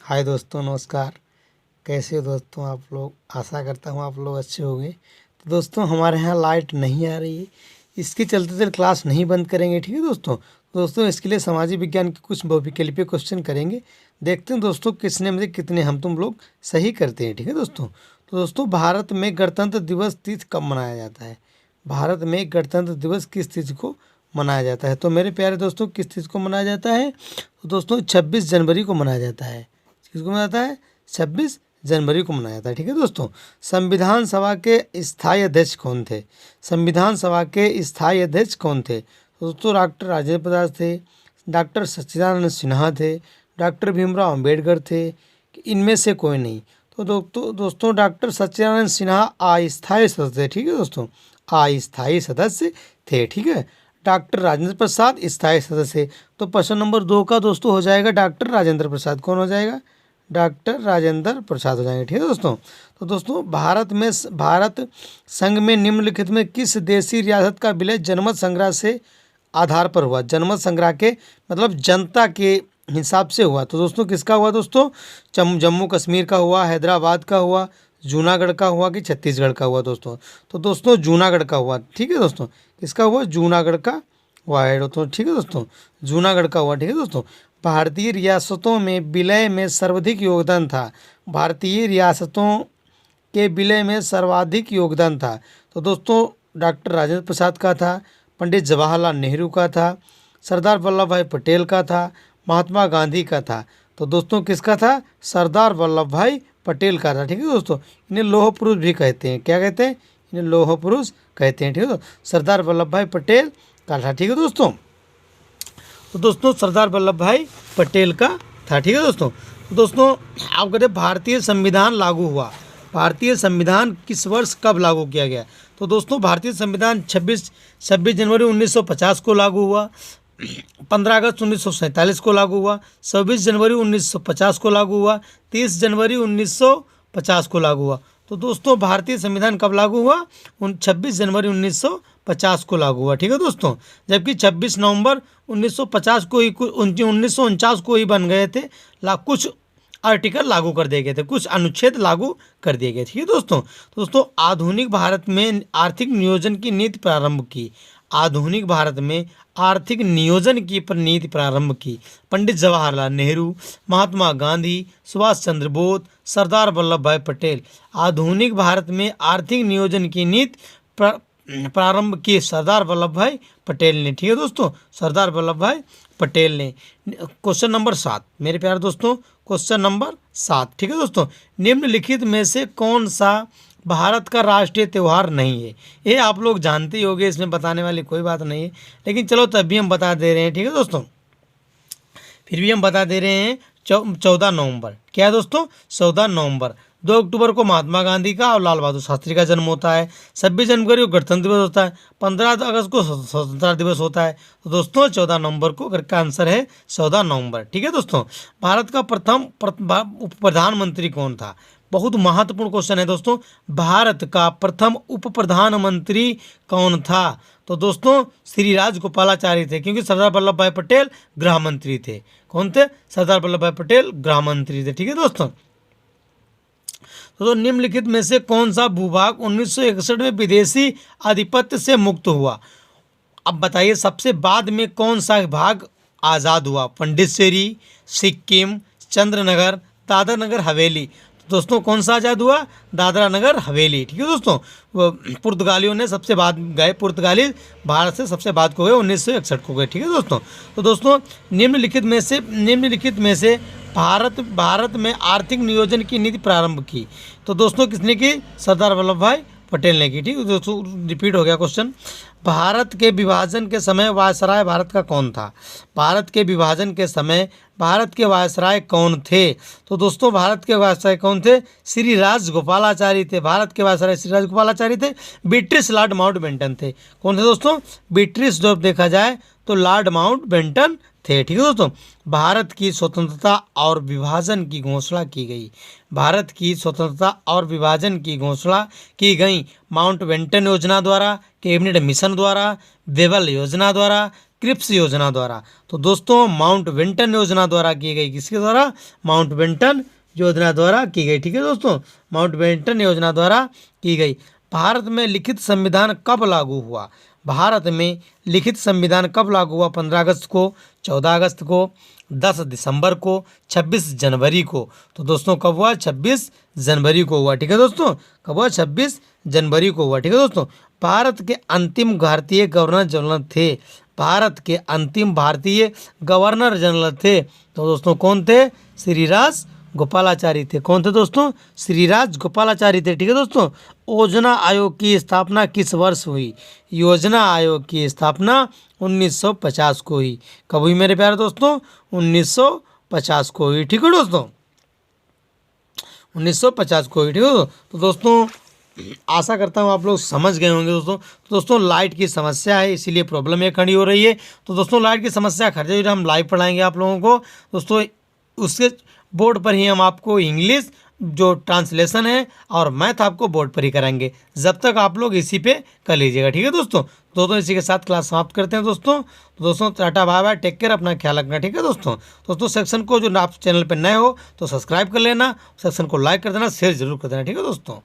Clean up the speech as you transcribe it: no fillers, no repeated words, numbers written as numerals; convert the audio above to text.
हाय दोस्तों, नमस्कार। कैसे हो दोस्तों आप लोग? आशा करता हूँ आप लोग अच्छे होंगे। तो दोस्तों हमारे यहाँ लाइट नहीं आ रही है, इसके चलते क्लास नहीं बंद करेंगे, ठीक है दोस्तों। दोस्तों इसके लिए सामाजिक विज्ञान के कुछ बहुविकल्पीय क्वेश्चन करेंगे। देखते हैं दोस्तों किसने में से कितने हम तुम लोग सही करते हैं, ठीक है दोस्तों। तो दोस्तों भारत में गणतंत्र दिवस तिथि कब मनाया जाता है? भारत में गणतंत्र दिवस किस तिथि को मनाया जाता है? तो मेरे प्यारे दोस्तों किस तिथि को मनाया जाता है? तो दोस्तों 26 जनवरी को मनाया जाता है। किसको मनाया जाता है? 26 जनवरी को मनाया जाता है, ठीक है दोस्तों। संविधान सभा के स्थायी अध्यक्ष कौन थे? संविधान सभा के स्थायी अध्यक्ष कौन थे? तो दोस्तों डॉक्टर राजेंद्र प्रसाद थे, डॉक्टर सच्चिदानंद सिन्हा थे, डॉक्टर भीमराव अंबेडकर थे, इनमें से कोई नहीं। तो दोस्तों डॉक्टर सच्चिदानंद सिन्हा अस्थायी सदस्य थे, ठीक है दोस्तों, अस्थायी सदस्य थे, ठीक है। डॉक्टर राजेंद्र प्रसाद स्थायी सदस्य। तो प्रश्न नंबर 2 का दोस्तों हो जाएगा डॉक्टर राजेंद्र प्रसाद। कौन हो जाएगा? डॉक्टर राजेंद्र प्रसाद हो जाएंगे, ठीक है दोस्तों। तो दोस्तों भारत संघ में निम्नलिखित में किस देशी रियासत का विलय जनमत संग्रह से आधार पर हुआ? जनमत संग्रह के मतलब जनता के हिसाब से हुआ। तो दोस्तों किसका हुआ दोस्तों? जम्मू कश्मीर का हुआ, हैदराबाद का हुआ, जूनागढ़ का हुआ कि छत्तीसगढ़ का हुआ दोस्तों? तो दोस्तों जूनागढ़ का हुआ, ठीक है दोस्तों। किसका हुआ? जूनागढ़ का हुआ है दोस्तों, ठीक है दोस्तों, जूनागढ़ का हुआ, ठीक है दोस्तों। भारतीय रियासतों में विलय में सर्वाधिक योगदान था। भारतीय रियासतों के विलय में सर्वाधिक योगदान था। तो दोस्तों डॉक्टर राजेंद्र प्रसाद का था, पंडित जवाहरलाल नेहरू का था, सरदार वल्लभ भाई पटेल का था, महात्मा गांधी का था। तो दोस्तों किसका था? सरदार वल्लभ भाई पटेल का था, ठीक है दोस्तों। इन्हें लौह पुरुष भी कहते हैं। क्या कहते हैं? इन्हें लौह पुरुष कहते हैं, ठीक है दोस्तों। सरदार वल्लभ भाई पटेल का था, ठीक है दोस्तों। तो दोस्तों सरदार वल्लभ भाई पटेल का था, ठीक है दोस्तों। तो दोस्तों आप कहते हैं भारतीय संविधान लागू हुआ। भारतीय संविधान किस वर्ष कब लागू किया गया? तो दोस्तों भारतीय संविधान 26 जनवरी 1950 को लागू हुआ, 15 अगस्त 1947 को लागू हुआ, 26 जनवरी 1950 को लागू हुआ, 30 जनवरी 1950 को लागू हुआ। तो दोस्तों भारतीय संविधान कब लागू हुआ? 26 जनवरी 1950 को लागू हुआ, ठीक है दोस्तों। जबकि 26 नवंबर 1950 को ही 1949 को ही बन गए थे। कुछ आर्टिकल लागू कर दिए गए थे, कुछ अनुच्छेद लागू कर दिए गए, ठीक है दोस्तों। तो दोस्तों आधुनिक भारत में आर्थिक नियोजन की नीति प्रारंभ की। आधुनिक भारत में आर्थिक नियोजन की नीति प्रारंभ की पंडित जवाहरलाल नेहरू, महात्मा गांधी, सुभाष चंद्र बोस, सरदार वल्लभ भाई पटेल। आधुनिक भारत में आर्थिक नियोजन की नीति प्रारंभ की सरदार वल्लभ भाई पटेल ने, ठीक है दोस्तों, सरदार वल्लभ भाई पटेल ने। क्वेश्चन नंबर 7 मेरे प्यारे दोस्तों, क्वेश्चन नंबर 7, ठीक है दोस्तों। निम्नलिखित में से कौन सा भारत का राष्ट्रीय त्यौहार नहीं है? ये आप लोग जानते ही होंगे, इसमें बताने वाली कोई बात नहीं है, लेकिन चलो तब भी हम बता दे रहे हैं, ठीक है दोस्तों। फिर भी हम बता दे रहे हैं 14 नवंबर। क्या है दोस्तों? 14 नवंबर। 2 अक्टूबर को महात्मा गांधी का और लाल बहादुर शास्त्री का जन्म होता है। 26 जनवरी को गणतंत्र दिवस होता है। 15 अगस्त को स्वतंत्रता दिवस होता है। तो दोस्तों 14 नवंबर को का आंसर है 14 नवंबर, ठीक है दोस्तों। भारत का प्रथम उप प्रधानमंत्री कौन था? बहुत महत्वपूर्ण क्वेश्चन है दोस्तों। भारत का प्रथम उप प्रधानमंत्री कौन था? तो दोस्तों श्री राजगोपालाचारी थे, क्योंकि सरदार वल्लभ भाई पटेल गृह मंत्री थे। कौन थे? सरदार वल्लभ भाई पटेल गृह मंत्री थे, ठीक है दोस्तों। तो निम्नलिखित में से कौन सा भूभाग 1961 में विदेशी आधिपत्य से मुक्त हुआ? अब बताइए सबसे बाद में कौन सा भाग आज़ाद हुआ? पंडिचेरी, सिक्किम, चंद्रनगर, दादरा नगर हवेली। दोस्तों कौन सा आज़ाद हुआ? दादरा नगर हवेली, ठीक है दोस्तों। वो पुर्तगालियों ने सबसे बाद गए, पुर्तगाली भारत से सबसे बाद को गए, 1961 को गए, ठीक है दोस्तों। तो दोस्तों निम्नलिखित में से भारत में आर्थिक नियोजन की नीति प्रारंभ की। तो दोस्तों किसने की? सरदार वल्लभ भाई पटेल ने की, ठीक है दोस्तों। रिपीट हो गया क्वेश्चन। भारत के विभाजन के समय वायसराय भारत का कौन था? भारत के विभाजन के समय भारत के वायसराय कौन थे? तो दोस्तों भारत के वायसराय कौन थे? श्री राजगोपालाचारी थे। भारत के वायसराय श्री राजगोपालाचारी थे। ब्रिटिश लॉर्ड माउंटबेटन थे। कौन थे दोस्तों? ब्रिटिश जब देखा जाए तो लॉर्ड माउंटबेटन थे, ठीक है दोस्तों। भारत की स्वतंत्रता और विभाजन की घोषणा की गई। भारत की स्वतंत्रता और विभाजन की घोषणा की गई माउंटबेटन योजना द्वारा, कैबिनेट मिशन द्वारा, वेबल योजना द्वारा, क्रिप्स योजना द्वारा। तो दोस्तों माउंटबेटन योजना द्वारा की गई, किसके द्वारा? माउंटबेटन योजना द्वारा की गई। ठीक है दोस्तों, माउंटबेटन योजना द्वारा की गई। भारत में लिखित संविधान कब लागू हुआ? भारत में लिखित संविधान कब लागू हुआ? 15 अगस्त को, 14 अगस्त को, 10 दिसंबर को, 26 जनवरी को। तो दोस्तों कब हुआ? 26 जनवरी को हुआ। ठीक है दोस्तों, कब हुआ? 26 जनवरी को हुआ। ठीक है दोस्तों, भारत के अंतिम भारतीय गवर्नर जनरल थे। भारत के अंतिम भारतीय गवर्नर जनरल थे तो दोस्तों कौन थे? श्रीराज गोपालाचारी थे। कौन थे दोस्तों? श्रीराज गोपालाचारी थे। ठीक है दोस्तों, योजना आयोग की स्थापना किस वर्ष हुई? योजना आयोग की स्थापना 1950 को हुई। कब हुई मेरे प्यारे दोस्तों? 1950 को हुई। ठीक है दोस्तों, 1950 को हुई। ठीक है तो दोस्तों आशा करता हूँ आप लोग समझ गए होंगे दोस्तों। तो दोस्तों लाइट की समस्या है, इसीलिए प्रॉब्लम ये खड़ी हो रही है। तो दोस्तों लाइट की समस्या खड़े हुए हम लाइव पढ़ाएंगे आप लोगों को दोस्तों। उसके बोर्ड पर ही हम आपको इंग्लिश जो ट्रांसलेशन है और मैथ आपको बोर्ड पर ही कराएंगे। जब तक आप लोग इसी पे कर लीजिएगा। ठीक है दोस्तों इसी के साथ क्लास समाप्त करते हैं दोस्तों। तो दोस्तों tata bye bye, take care, अपना ख्याल रखना। ठीक है दोस्तों सेक्शन को जो आप चैनल पर नए हो तो सब्सक्राइब कर लेना, सेक्शन को लाइक कर देना, शेयर जरूर कर देना। ठीक है दोस्तों।